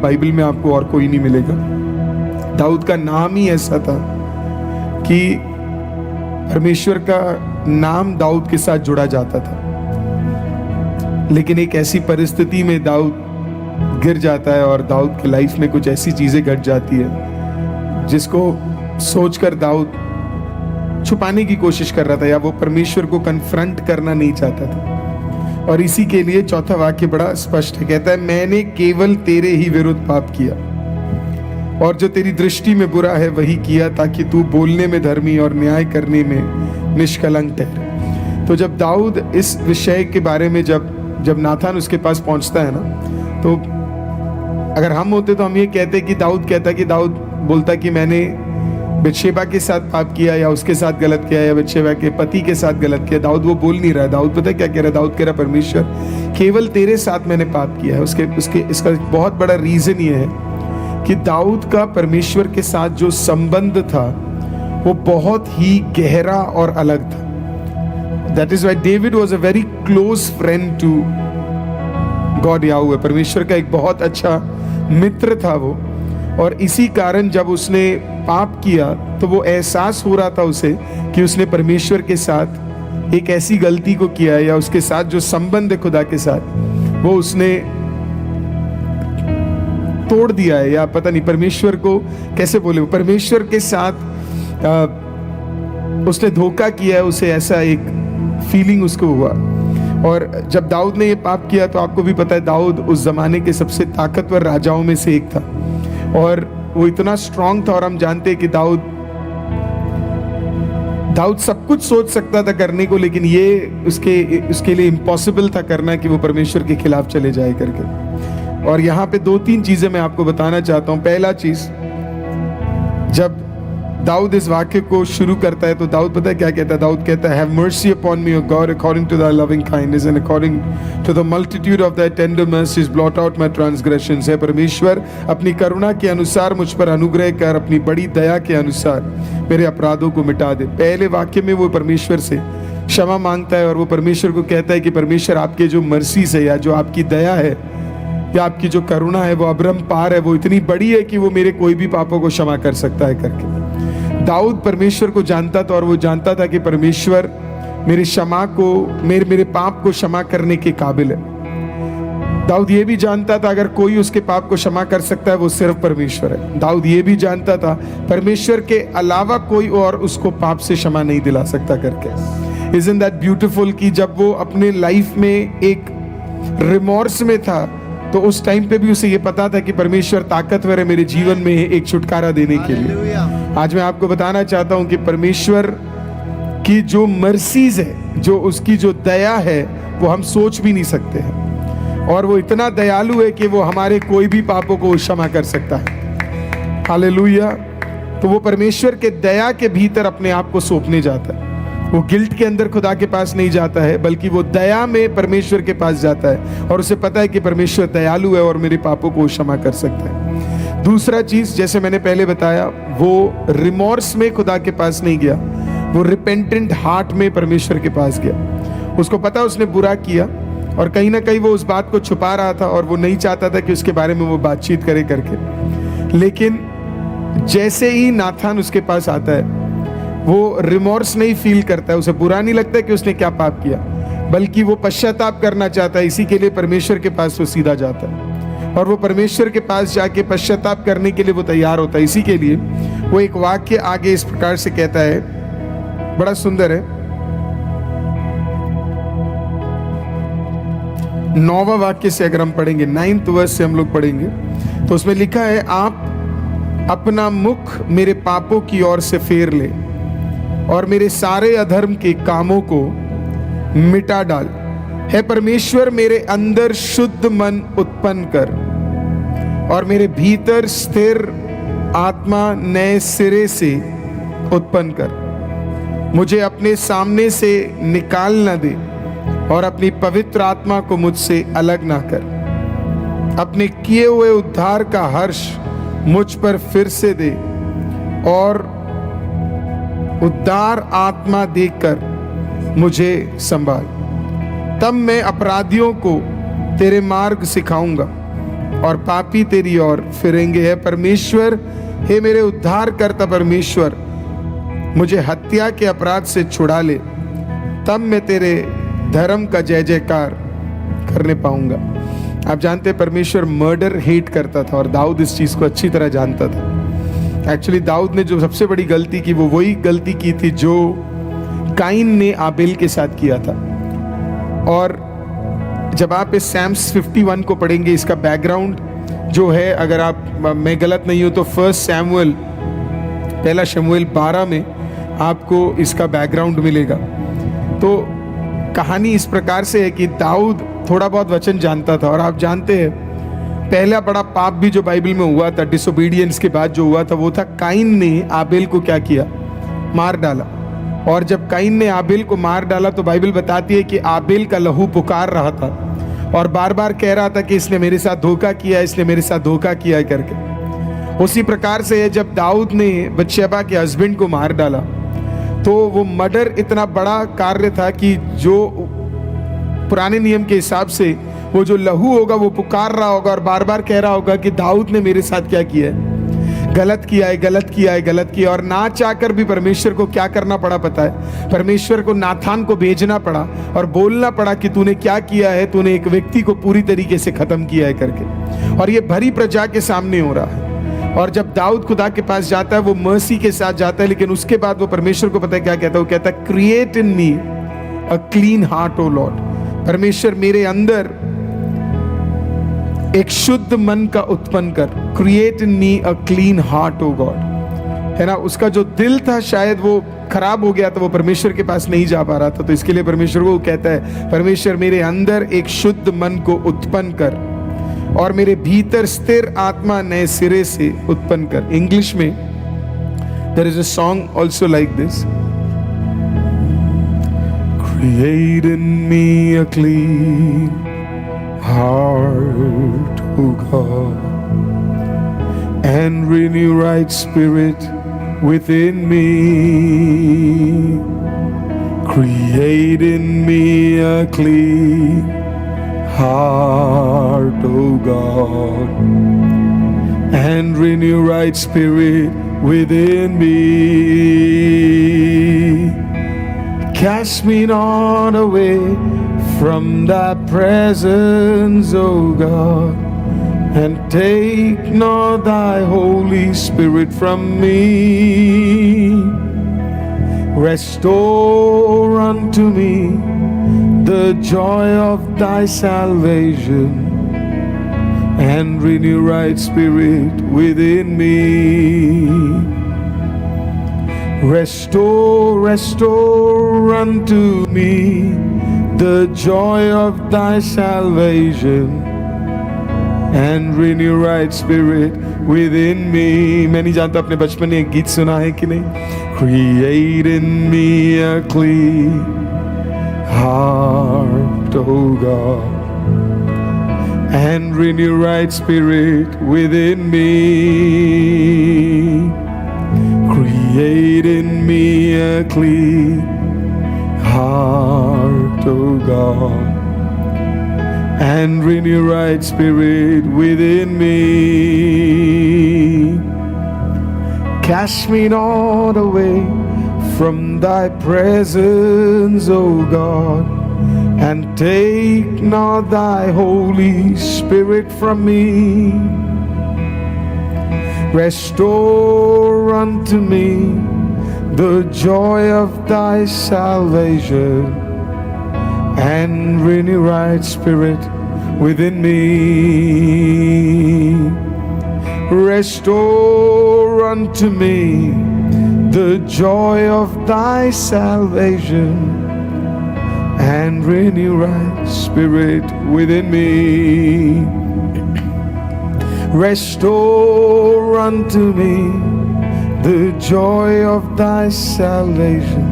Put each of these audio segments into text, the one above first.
Bible में आपको और कोई नहीं मिलेगा। दाऊद का नाम ही ऐसा था कि परमेश्वर का नाम दाऊद के साथ जुड़ा जाता था। लेकिन एक ऐसी परिस्थिति में दाऊद गिर जाता है और दाऊद की लाइफ में कुछ ऐसी चीजें घट जाती है जिसको सोचकर दाऊद छुपाने की कोशिश कर रहा था, या वो परमेश्वर को कन्फ्रंट करना नहीं चाहता था। और इसी के लिए चौथा वाक्य बड़ा स्पष्ट है, कहता है मैंने केवल तेरे ही विरुद्ध पाप किया और जो तेरी दृष्टि में बुरा है वही किया, ताकि तू बोलने में धर्मी और न्याय करने में निष्कलंक ठहरे। तो जब दाऊद इस विषय के बारे में जब नाथान उसके पास पहुंचता है ना, तो अगर हम होते तो हम ये कहते कि दाऊद बोलता कि मैंने बतशेबा के साथ पाप किया या उसके साथ गलत किया या बतशेबा के पति के साथ गलत किया। दाऊद वो बोल नहीं रहा है। दाऊद पता है क्या कह रहा है? दाऊद कह रहा परमेश्वर केवल तेरे साथ मैंने पाप किया है। इसका बहुत बड़ा रीजन ये है कि दाऊद का परमेश्वर के साथ जो संबंध था वो बहुत ही गहरा और अलग था। That is why David was a very close friend to God Yahweh. परमेश्वर का एक बहुत अच्छा मित्र था वो। और इसी कारण जब उसने पाप किया तो वो एहसास हो रहा था उसे कि उसने परमेश्वर के साथ एक ऐसी गलती को किया है, या उसके साथ जो संबंध है खुदा के साथ वो उसने तोड़ दिया है, या पता नहीं परमेश्वर को कैसे बोले, परमेश्वर के साथ उसने धोखा किया है। उसे ऐसा एक फीलिंग उसको हुआ। और जब दाऊद ने ये पाप किया तो आपको भी पता है दाऊद उस जमाने के सबसे ताकतवर राजाओं में से एक था और वो इतना स्ट्रांग था। और हम जानते हैं कि दाऊद सब कुछ सोच सकता था करने को, लेकिन ये उसके लिए इम्पॉसिबल था करना कि वो परमेश्वर के खिलाफ चले जाए करके। और यहाँ पे 2-3 चीजें मैं आपको बताना चाहता हूँ। पहला चीज, जब दाऊद इस वाक्य को शुरू करता है तो दाऊद पता है क्या कहता है? दाऊद कहता है have mercy upon me O God according to thy loving kindness and according to the multitude of thy tender mercies blot out my transgressions। है परमेश्वर अपनी करुणा के अनुसार मुझ पर अनुग्रह कर, अपनी बड़ी दया के अनुसार मेरे अपराधों को मिटा दे। पहले वाक्य में वो परमेश्वर से क्षमा मांगता है और वो परमेश्वर को कहता है कि परमेश्वर आपके जो मर्सी से या जो आपकी दया है या आपकी जो करुणा है वो अपरंपार है, वो इतनी बड़ी है कि वो मेरे कोई भी पापों को क्षमा कर सकता है करके। दाऊद परमेश्वर को जानता था और वो जानता था कि परमेश्वर मेरे क्षमा को मेरे पाप को क्षमा करने के काबिल है। दाऊद ये भी जानता था अगर कोई उसके पाप को क्षमा कर सकता है वो सिर्फ परमेश्वर है। दाऊद ये भी जानता था परमेश्वर के अलावा कोई और उसको पाप से क्षमा नहीं दिला सकता करके। इज़न्ट दैट ब्यूटीफुल कि जब वो अपने लाइफ में एक रिमोर्स में था तो उस टाइम पे भी उसे ये पता था कि परमेश्वर ताकतवर है मेरे जीवन में एक छुटकारा देने के लिए। आज मैं आपको बताना चाहता हूं कि परमेश्वर की जो मर्सीज है, जो उसकी जो दया है, वो हम सोच भी नहीं सकते हैं। और वो इतना दयालु है कि वो हमारे कोई भी पापों को क्षमा कर सकता है। हालेलुया। तो वो परमेश्वर के दया के भीतर अपने आप को सौंपने जाता है। वो गिल्ट के अंदर खुदा के पास नहीं जाता है, बल्कि वो दया में परमेश्वर के पास जाता है और उसे पता है कि परमेश्वर दयालु है और मेरे पापों को क्षमा कर सकता है। दूसरा चीज, जैसे मैंने पहले बताया, वो रिमोर्स में खुदा के पास नहीं गया, वो रिपेंटेंट हार्ट में परमेश्वर के पास गया। उसको पता उसने बुरा किया और कहीं ना कहीं वो उस बात को छुपा रहा था और वो नहीं चाहता था कि उसके बारे में वो बातचीत करे करके। लेकिन जैसे ही नाथान उसके पास आता है वो रिमोर्स नहीं फील करता है, उसे बुरा नहीं लगता है कि उसने क्या पाप किया, बल्कि वो पश्चाताप करना चाहता है। इसी के लिए परमेश्वर के पास वो सीधा जाता है और वो परमेश्वर के पास जाके पश्चाताप करने के लिए वो तैयार होता है। इसी के लिए वो एक वाक्य आगे इस प्रकार से कहता है, बड़ा सुंदर है। 9वां वाक्य से अगर हम पढ़ेंगे, 9th वर्स से हम लोग पढ़ेंगे तो उसमें लिखा है, आप अपना मुख मेरे पापों की ओर से फेर ले और मेरे सारे अधर्म के कामों को मिटा डाल। है परमेश्वर मेरे अंदर शुद्ध मन उत्पन्न कर और मेरे भीतर स्थिर आत्मा नए सिरे से उत्पन्न कर। मुझे अपने सामने से निकाल न दे और अपनी पवित्र आत्मा को मुझसे अलग ना कर। अपने किए हुए उद्धार का हर्ष मुझ पर फिर से दे और उद्धार आत्मा देकर मुझे संभाल। तब मैं अपराधियों को तेरे मार्ग सिखाऊंगा और पापी तेरी ओर फिरेंगे। है परमेश्वर, हे मेरे उद्धार करता परमेश्वर, मुझे हत्या के अपराध से छुड़ा ले, तब मैं तेरे धर्म का जय जयकार करने पाऊंगा। आप जानते हैं परमेश्वर मर्डर हेट करता था और दाऊद इस चीज को अच्छी तरह जानता था। एक्चुअली दाऊद ने जो सबसे बड़ी गलती की वो वही गलती की थी जो काइन ने आबेल के साथ किया था। और जब आप इस सैम्स 51 को पढ़ेंगे, इसका बैकग्राउंड जो है, अगर मैं गलत नहीं हूं तो पहला शमूएल 12 में आपको इसका बैकग्राउंड मिलेगा। तो कहानी इस प्रकार से है कि दाऊद थोड़ा बहुत वचन जानता था, और आप जानते हैं पहला बड़ा पाप भी जो बाइबल में हुआ था डिसोबीडियंस के बाद जो हुआ था वो था काइन ने आबेल को क्या किया, मार डाला। और जब काइन ने आबेल को मार डाला तो बाइबल बताती है कि आबेल का लहू पुकार रहा था और बार बार कह रहा था कि इसने मेरे साथ धोखा किया, इसने मेरे साथ धोखा किया है करके। उसी प्रकार से जब दाऊद ने बत्शेबा के हस्बैंड को मार डाला तो वो मर्डर इतना बड़ा कार्य था कि जो पुराने नियम के हिसाब से वो जो लहू होगा वो पुकार रहा होगा और बार बार कह रहा होगा कि दाऊद ने मेरे साथ क्या किया है, गलत किया है, गलत किया है, गलत किया। और ना चाहकर भी परमेश्वर को क्या करना पड़ा पता है, परमेश्वर को नाथान को भेजना पड़ा और बोलना पड़ा कि तूने क्या किया है, तूने एक व्यक्ति को पूरी तरीके से खत्म किया है करके। और ये भरी प्रजा के सामने हो रहा है। और जब दाऊद खुदा के पास जाता है वो मर्सी के साथ जाता है, लेकिन उसके बाद वो परमेश्वर को पता है क्या कहता है, वो कहता है create in me a clean heart O Lord. परमेश्वर मेरे अंदर एक शुद्ध मन का उत्पन्न कर, create in me a clean heart O God, है ना। उसका जो दिल था शायद वो खराब हो गया था, वो परमेश्वर के पास नहीं जा पा रहा था, तो इसके लिए परमेश्वर को कहता है परमेश्वर मेरे अंदर एक शुद्ध मन को उत्पन्न कर और मेरे भीतर स्थिर आत्मा नए सिरे से उत्पन्न कर। इंग्लिश में there is a song also like this, create in me a clean heart, O God, and renew right spirit within me. Create in me a clean heart, O God, and renew right spirit within me. Cast me not away from thy presence, O God, and take not thy Holy Spirit from me. Restore unto me the joy of thy salvation, and renew right spirit within me. Restore unto me the joy of thy salvation, and renew right spirit within me. मैं नहीं जानता अपने बचपन में एक गीत सुना है कि नहीं, create in me a clean heart, O God, and renew right spirit within me. Create in me a clean heart, O God, and renew right spirit within me. Cast me not away from thy presence, O God, and take not thy Holy Spirit from me. Restore unto me the joy of thy salvation, and renew right spirit within me. Restore unto me the joy of thy salvation, and renew right spirit within me. Restore unto me the joy of thy salvation,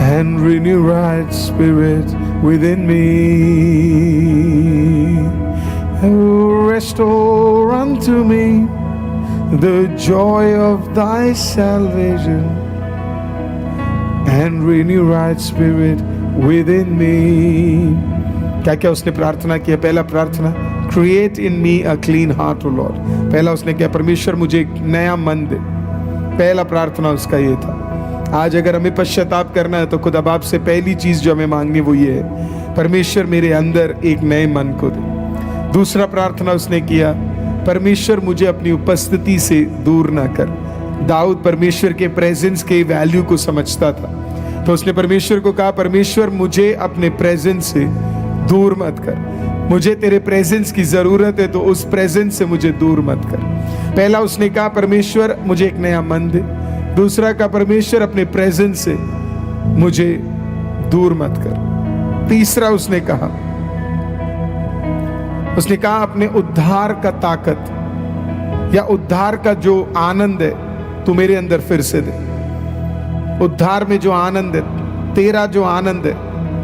and renew right spirit within me. Restore unto me the joy of thy salvation, and renew right spirit within me. क्या क्या उसने प्रार्थना की है? पहला प्रार्थना, create in me a clean heart O Lord. पहला उसने कहा परमेश्वर मुझे एक नया मन दे। पहला प्रार्थना उसका ये था। आज अगर हमें पश्चाताप करना है तो खुदा बाप से पहली चीज जो हमें मांगनी वो ये है, परमेश्वर मेरे अंदर एक नए मन को दे। दूसरा प्रार्थना उसने किया, परमेश्वर मुझे अपनी उपस्थिति से दूर ना कर। दाऊद परमेश्वर के प्रेजेंस के वैल्यू को समझता था, तो उसने परमेश्वर को कहा, परमेश्वर मुझे अपने प्रेजेंस से दूर मत कर। मुझे तेरे प्रेजेंस की जरूरत है, तो उस प्रेजेंस से मुझे दूर मत कर। पहला उसने कहा परमेश्वर मुझे एक नया मन दे। दूसरा कहा परमेश्वर अपने प्रेजेंस से मुझे दूर मत कर। तीसरा उसने कहा अपने उद्धार का ताकत या उद्धार का जो आनंद है तू मेरे अंदर फिर से दे। उद्धार में जो आनंद है, तेरा जो आनंद है,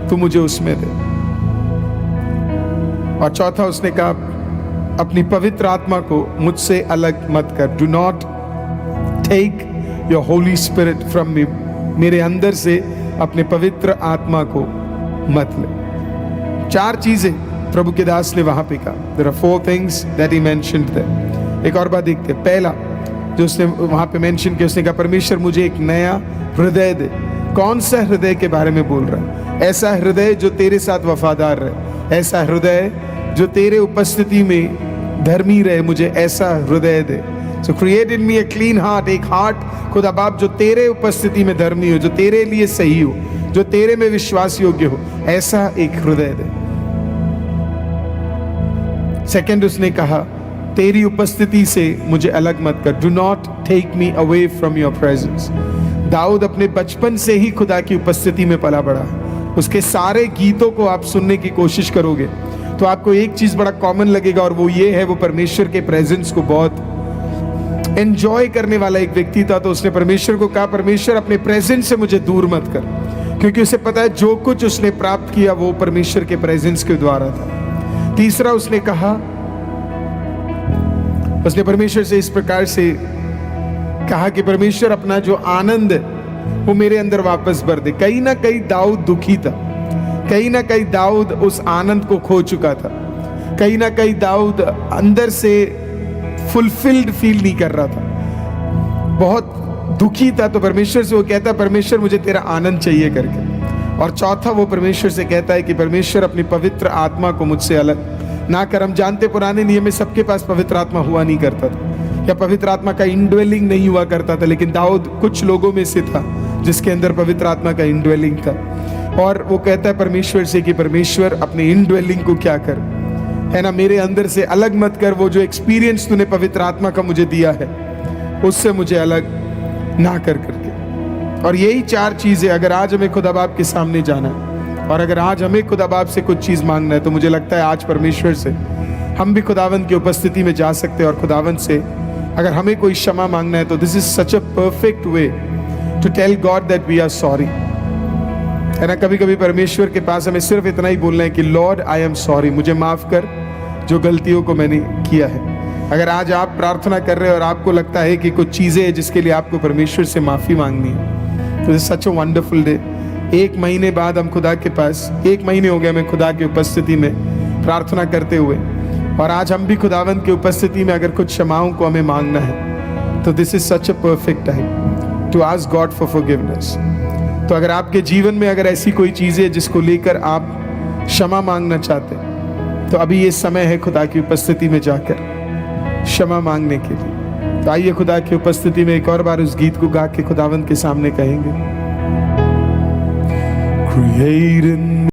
तू मुझे उसमें दे। और चौथा उसने कहा अपनी पवित्र आत्मा को मुझसे अलग मत कर। Do not take your Holy Spirit from me. मेरे अंदर से अपने पवित्र आत्मा को मत ले। चार चीजें प्रभु के दास ने वहां पे कहा। There are 4 things that he mentioned there. एक और बात देखते हैं। पहला जो उसने वहां पे मेंशन किया, उसने कहा परमेश्वर मुझे एक नया हृदय दे। कौन सा हृदय के बारे में बोल रहा है? ऐसा हृदय जो तेरे साथ वफादार रहे, ऐसा हृदय जो तेरे उपस्थिति में धर्मी रहे। मुझे ऐसा हृदय दे। So create in me a clean heart. एक हार्ट खुदा बाप जो तेरे उपस्थिति में धर्मी हो, जो तेरे लिए सही हो, जो तेरे में विश्वास योग्य हो, ऐसा एक हृदय दे। सेकंड उसने कहा तेरी उपस्थिति से मुझे अलग मत कर। Do not take me away from your presence. Daud अपने बचपन से ही खुदा की उपस्थिति में पला बड़ा है। उसके सारे गीतों को आप सुनने की कोशिश करोगे तो आपको एक चीज बड़ा कॉमन लगेगा, और वो ये है, वो परमेश्वर के प्रेजेंस को बहुत एंजॉय करने वाला एक व्यक्ति था। तो उसने परमेश्वर को कहा परमेश्वर अपने प्रेजेंस से मुझे दूर मत कर, क्योंकि उसे पता है जो कुछ उसने प्राप्त किया वो परमेश्वर के प्रेजेंस के द्वारा था। तीसरा उसने कहा, उसने परमेश्वर से इस प्रकार से कहा कि परमेश्वर अपना जो आनंद है वो मेरे अंदर वापस भर दे। कहीं ना कहीं दाऊद दुखी था, कहीं ना कहीं दाऊद उस आनंद को खो चुका था, कहीं ना कहीं दाऊद अंदर से फुलफिल्ड फील नहीं कर रहा था, बहुत दुखी था। तो परमेश्वर से वो कहता है परमेश्वर मुझे तेरा आनंद चाहिए करके। और चौथा वो परमेश्वर से कहता है कि परमेश्वर अपनी पवित्र आत्मा को मुझसे अलग ना कर। हम जानते पुराने नियम में सबके पास पवित्र आत्मा हुआ नहीं करता था, या पवित्र आत्मा का इंडवेलिंग नहीं हुआ करता था, लेकिन दाऊद कुछ लोगों में से था जिसके अंदर पवित्र आत्मा का इंडवेलिंग था। और वो कहता है परमेश्वर से कि परमेश्वर अपने इनड्वेलिंग को क्या कर, है ना, मेरे अंदर से अलग मत कर। वो जो एक्सपीरियंस तूने पवित्र आत्मा का मुझे दिया है उससे मुझे अलग ना कर करके। और यही चार चीजें अगर आज हमें खुदा बाप के सामने जाना है, और अगर आज हमें खुदा बाप से कुछ चीज मांगना है, तो मुझे लगता है आज परमेश्वर से हम भी खुदावंद की उपस्थिति में जा सकते हैं। और खुदावंद से अगर हमें कोई क्षमा मांगना है तो this is such a perfect way to tell God that we are sorry, है ना। कभी कभी परमेश्वर के पास हमें सिर्फ इतना ही बोलना है कि लॉर्ड आई एम सॉरी, मुझे माफ कर जो गलतियों को मैंने किया है। अगर आज आप प्रार्थना कर रहे हो और आपको लगता है कि कुछ चीजें हैं जिसके लिए आपको परमेश्वर से माफी मांगनी है, तो this such a wonderful day. 1 महीने बाद हम खुदा के पास, 1 महीने हो गए हमें खुदा की उपस्थिति में प्रार्थना करते हुए, और आज हम भी खुदावंद की उपस्थिति में अगर कुछ क्षमाओं को हमें मांगना है, तो this is such a perfect time to ask God for forgiveness. तो अगर आपके जीवन में अगर ऐसी कोई चीज़ है जिसको लेकर आप क्षमा मांगना चाहते हैं, तो अभी ये समय है खुदा की उपस्थिति में जाकर क्षमा मांगने के लिए। तो आइए खुदा की उपस्थिति में एक और बार उस गीत को गा के खुदावंद के सामने कहेंगे, क्रिएट इन